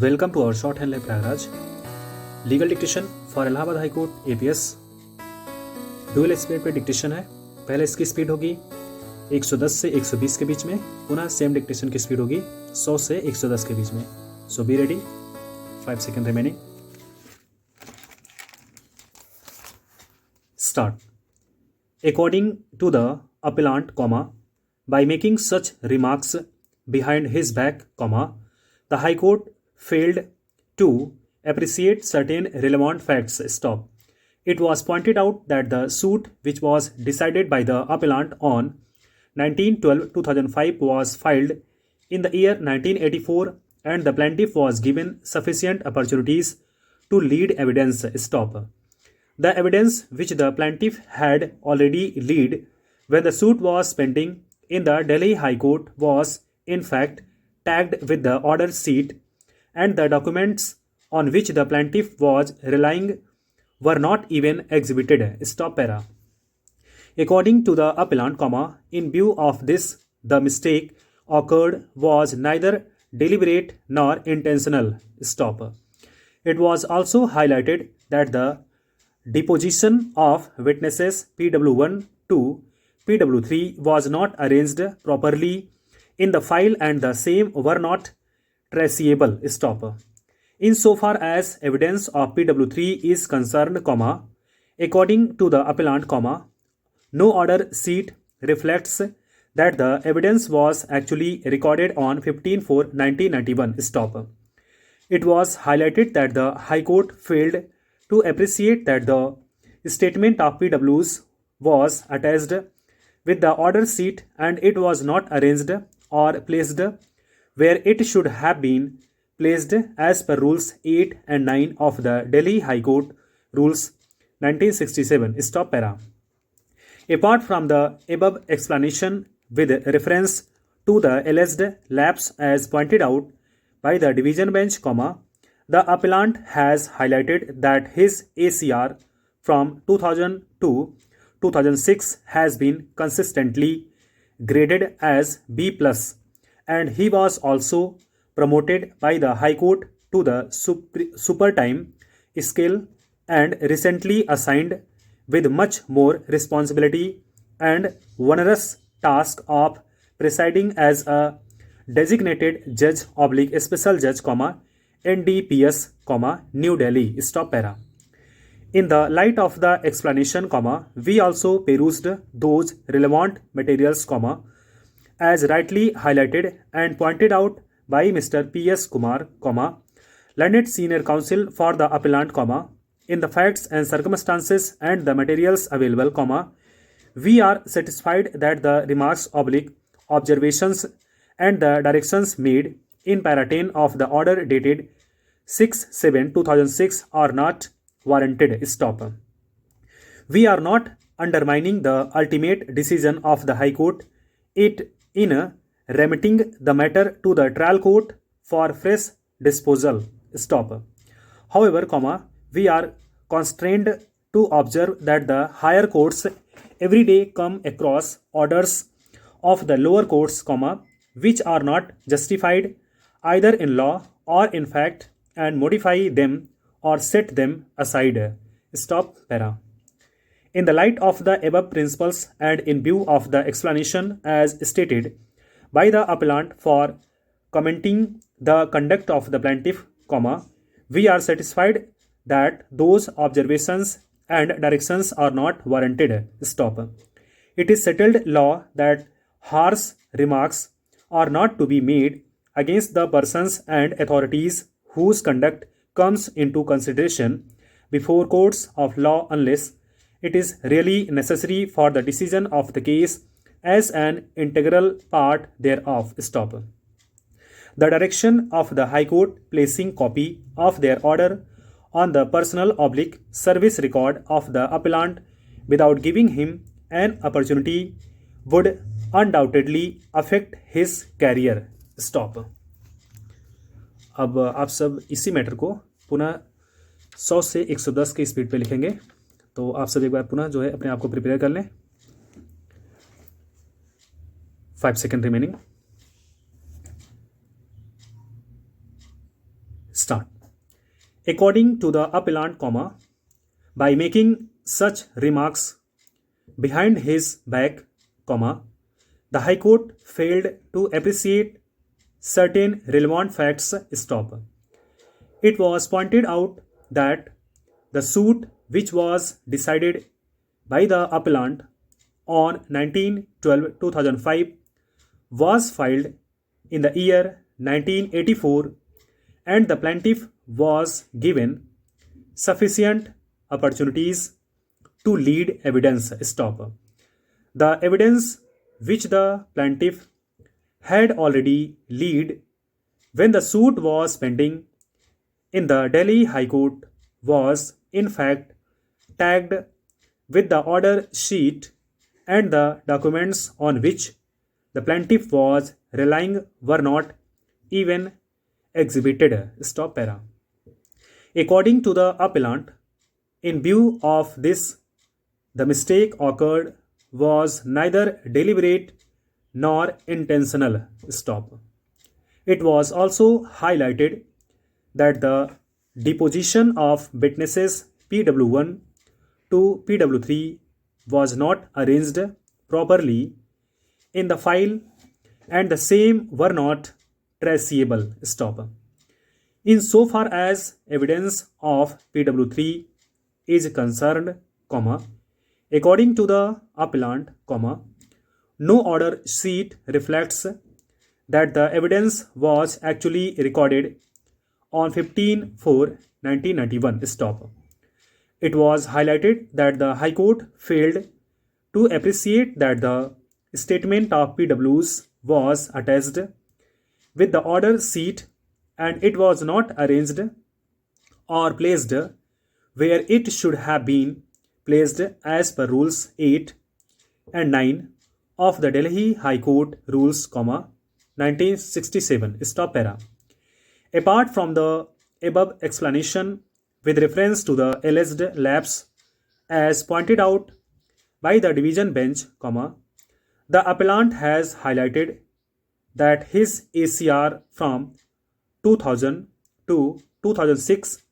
Welcome to our short hand live Prayagraj legal dictation for Allahabad high court APS. Dual speed पे dictation है। पहले इसकी speed होगी 110 से 120 के बीच में, पुनः सेम डिक्टेशन की स्पीड होगी 100 से 110 के बीच में। So be ready, 5 second remaining, start. According to the appellant, by making such remarks behind his back, the High Court failed to appreciate certain relevant facts. Stop. It was pointed out that the suit, which was decided by the appellant on 19/12/2005, was filed in the year 1984, and the plaintiff was given sufficient opportunities to lead evidence. Stop. The evidence which the plaintiff had already led when the suit was pending in the Delhi High Court was in fact tagged with the order sheet, and the documents on which the plaintiff was relying were not even exhibited. Stop para. According to the appellant, in view of this, the mistake occurred was neither deliberate nor intentional. Stop. It was also highlighted that the deposition of witnesses PW1 to PW3 was not arranged properly in the file, and the same were not traceable. Stop. Insofar as evidence of PW3 is concerned, according to the appellant, no order sheet reflects that the evidence was actually recorded on 15/4/1991. Stop. It was highlighted that the High Court failed to appreciate that the statement of PWs was attached with the order sheet, and it was not arranged or placed where it should have been placed as per Rules 8 and 9 of the Delhi High Court Rules 1967. Stop para. Apart from the above explanation with reference to the alleged lapse as pointed out by the division bench, the appellant has highlighted that his ACR from 2000 to 2006 has been consistently graded as B+, and he was also promoted by the High Court to the super time scale and recently assigned with much more responsibility and onerous task of presiding as a designated judge / special judge, NDPS, New Delhi. Stop para. In the light of the explanation, we also perused those relevant materials, as rightly highlighted and pointed out by Mr. P.S. Kumar, learned senior counsel for the appellant, in the facts and circumstances and the materials available, we are satisfied that the remarks / observations and the directions made in para 10 of the order dated 6/7/2006 are not warranted. Stop. We are not undermining the ultimate decision of the High Court in remitting the matter to the trial court for fresh disposal. Stop. However, we are constrained to observe that the higher courts every day come across orders of the lower courts, which are not justified either in law or in fact, and modify them or set them aside. Stop para. In the light of the above principles and in view of the explanation as stated by the appellant for commenting the conduct of the plaintiff, we are satisfied that those observations and directions are not warranted. Stop. It is settled law that harsh remarks are not to be made against the persons and authorities whose conduct comes into consideration before courts of law unless it is really necessary for the decision of the case as an integral part thereof. Stop. The direction of the High Court placing copy of their order on the personal / service record of the appellant without giving him an opportunity would undoubtedly affect his career. Stop. अब आप सब इसी matter को पुनः 100 से 110 की speed पे लिखेंगे। तो आप सब एक बार पुनः जो है अपने आप को प्रिपेयर कर लें। 5 second remaining, Start. According to the appellant, by making such remarks behind his back, the High Court failed to appreciate certain relevant facts. Stop. It was pointed out that the suit, which was decided by the appellant on 19/12/2005, was filed in the year 1984, and the plaintiff was given sufficient opportunities to lead evidence. Stop. The evidence which the plaintiff had already lead when the suit was pending in the Delhi High Court was in fact tagged with the order sheet, and the documents on which the plaintiff was relying were not even exhibited. Stop para. According to the appellant, in view of this, the mistake occurred was neither deliberate nor intentional. Stop. It was also highlighted that the deposition of witnesses PW1 to PW3 was not arranged properly in the file, and the same were not traceable. Stop. In so far as evidence of PW3 is concerned, according to the appellant, no order sheet reflects that the evidence was actually recorded on 15/4/1991. Stop. It was highlighted that the High Court failed to appreciate that the statement of PWs was attached with the order sheet, and it was not arranged or placed where it should have been placed as per Rules 8 and 9 of the Delhi High Court Rules, 1967. Stop para. Apart from the above explanation with reference to the alleged lapse as pointed out by the division bench, the appellant has highlighted that his ACR from 2000 to 2006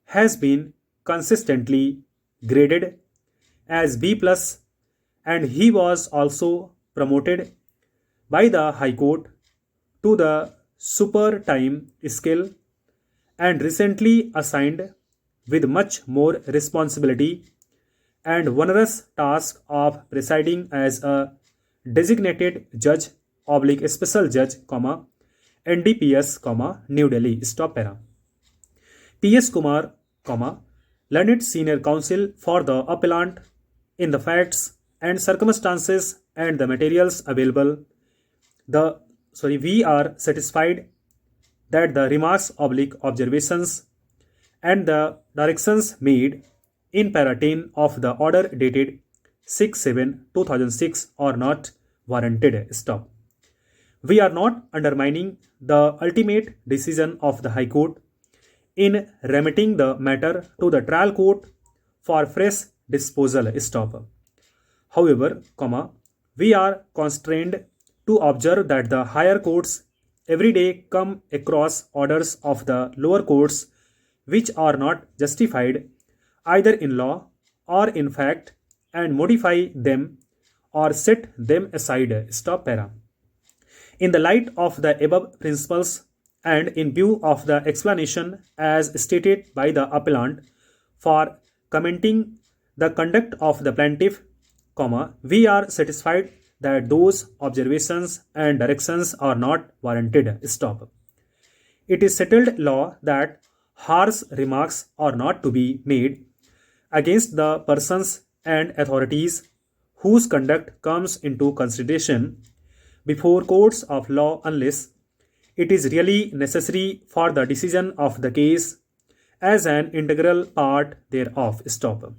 has been consistently graded as B+, and he was also promoted by the High Court to the super time scale and recently assigned with much more responsibility and onerous task of presiding as a designated judge / special judge, NDPS, New Delhi. Stop para. PS Kumar, learned senior counsel for the appellant, in the facts and circumstances and the materials available, we are satisfied that the remarks / observations and the directions made in para 10 of the order dated 6/7/2006 are not warranted. Stop. We are not undermining the ultimate decision of the High Court in remitting the matter to the trial court for fresh disposal. Stop. However, we are constrained to observe that the higher courts every day come across orders of the lower courts which are not justified either in law or in fact, and modify them or set them aside. Stop para. In the light of the above principles and in view of the explanation as stated by the appellant for commenting the conduct of the plaintiff, we are satisfied that those observations and directions are not warranted. Stop. It is settled law that harsh remarks are not to be made against the persons and authorities whose conduct comes into consideration before courts of law unless it is really necessary for the decision of the case as an integral part thereof. Stop.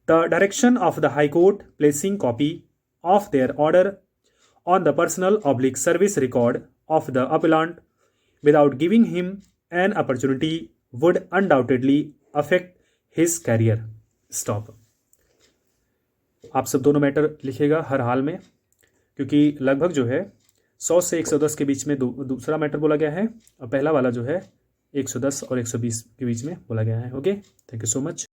The direction of the High Court placing copy of their order on the personal / service record of the appellant without giving him an opportunity would undoubtedly affect his career. Stop. आप सब दोनों matter लिखिएगा हर हाल में, क्योंकि लगभग जो है 100 से 110 के बीच में दूसरा मैटर बोला गया है और पहला वाला जो है 110 और 120 के बीच में बोला गया है। Okay, thank you so much.